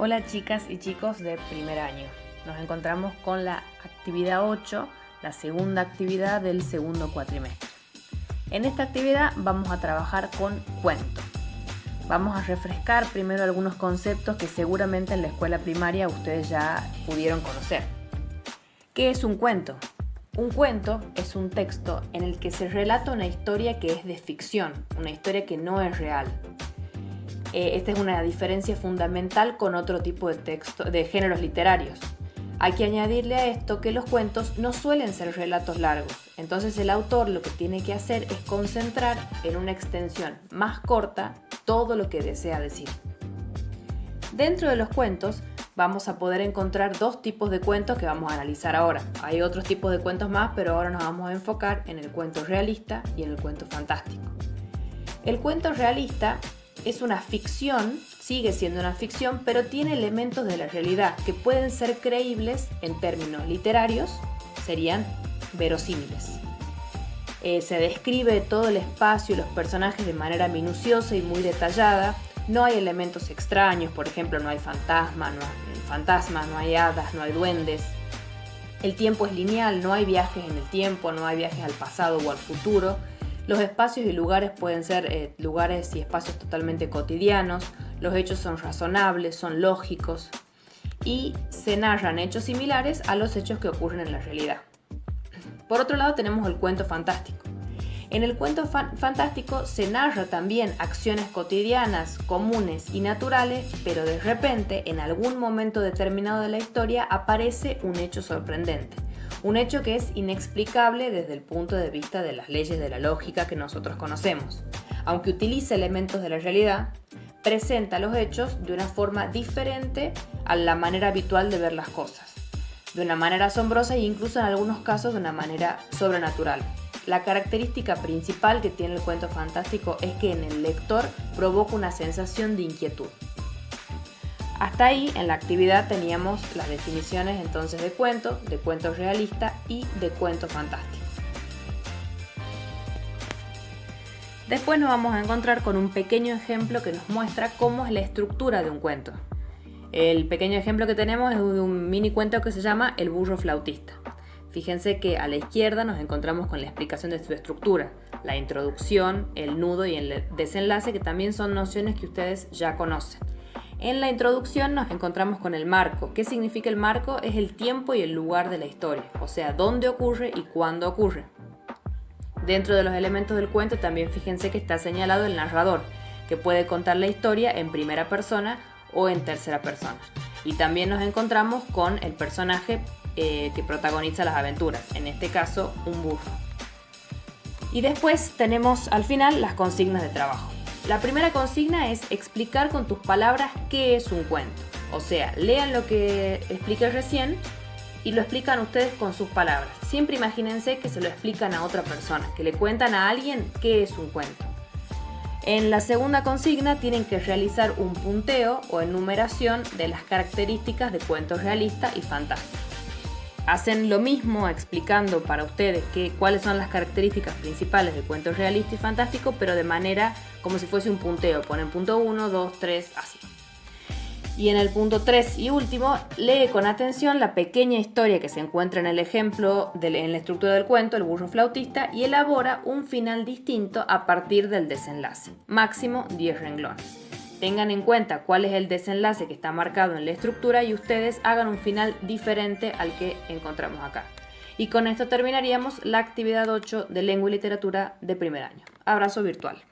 Hola chicas y chicos de primer año. Nos encontramos con la actividad 8, la segunda actividad del segundo cuatrimestre. En esta actividad vamos a trabajar con cuentos. Vamos a refrescar primero algunos conceptos que seguramente en la escuela primaria ustedes ya pudieron conocer. ¿Qué es un cuento? Un cuento es un texto en el que se relata una historia que es de ficción, una historia que no es real. Esta es una diferencia fundamental con otro tipo de texto, de géneros literarios. Hay que añadirle a esto que los cuentos no suelen ser relatos largos, entonces el autor lo que tiene que hacer es concentrar en una extensión más corta todo lo que desea decir. Dentro de los cuentos vamos a poder encontrar dos tipos de cuentos que vamos a analizar ahora. Hay otros tipos de cuentos más, pero ahora nos vamos a enfocar en el cuento realista y en el cuento fantástico. El cuento realista es una ficción, sigue siendo una ficción, pero tiene elementos de la realidad que pueden ser creíbles en términos literarios, serían verosímiles. Se describe todo el espacio y los personajes de manera minuciosa y muy detallada. No hay elementos extraños, por ejemplo, no hay fantasmas, no hay hadas, no hay duendes. El tiempo es lineal, no hay viajes en el tiempo, no hay viajes al pasado o al futuro. Los espacios y lugares pueden ser lugares y espacios totalmente cotidianos, los hechos son razonables, son lógicos y se narran hechos similares a los hechos que ocurren en la realidad. Por otro lado tenemos el cuento fantástico. En el cuento fantástico se narra también acciones cotidianas, comunes y naturales, pero de repente, en algún momento determinado de la historia, aparece un hecho sorprendente. Un hecho que es inexplicable desde el punto de vista de las leyes de la lógica que nosotros conocemos. Aunque utiliza elementos de la realidad, presenta los hechos de una forma diferente a la manera habitual de ver las cosas, de una manera asombrosa e incluso en algunos casos de una manera sobrenatural. La característica principal que tiene el cuento fantástico es que en el lector provoca una sensación de inquietud. Hasta ahí en la actividad teníamos las definiciones entonces de cuento realista y de cuento fantástico. Después nos vamos a encontrar con un pequeño ejemplo que nos muestra cómo es la estructura de un cuento. El pequeño ejemplo que tenemos es de un mini cuento que se llama El burro flautista. Fíjense que a la izquierda nos encontramos con la explicación de su estructura, la introducción, el nudo y el desenlace, que también son nociones que ustedes ya conocen. En la introducción nos encontramos con el marco. ¿Qué significa el marco? Es el tiempo y el lugar de la historia, o sea, dónde ocurre y cuándo ocurre. Dentro de los elementos del cuento también fíjense que está señalado el narrador, que puede contar la historia en primera persona o en tercera persona. Y también nos encontramos con el personaje que protagoniza las aventuras, en este caso un burro. Y después tenemos al final las consignas de trabajo. La primera consigna es explicar con tus palabras qué es un cuento. O sea, lean lo que expliqué recién y lo explican ustedes con sus palabras. Siempre imagínense que se lo explican a otra persona, que le cuentan a alguien qué es un cuento. En la segunda consigna tienen que realizar un punteo o enumeración de las características de cuentos realistas y fantásticos. Hacen lo mismo explicando para ustedes cuáles son las características principales de cuentos realistas y fantásticos, pero de manera como si fuese un punteo. Ponen punto 1, 2, 3, así. Y en el punto 3 y último, lee con atención la pequeña historia que se encuentra en el ejemplo, en la estructura del cuento, el burro flautista, y elabora un final distinto a partir del desenlace. Máximo 10 renglones. Tengan en cuenta cuál es el desenlace que está marcado en la estructura y ustedes hagan un final diferente al que encontramos acá. Y con esto terminaríamos la actividad 8 de lengua y literatura de primer año. Abrazo virtual.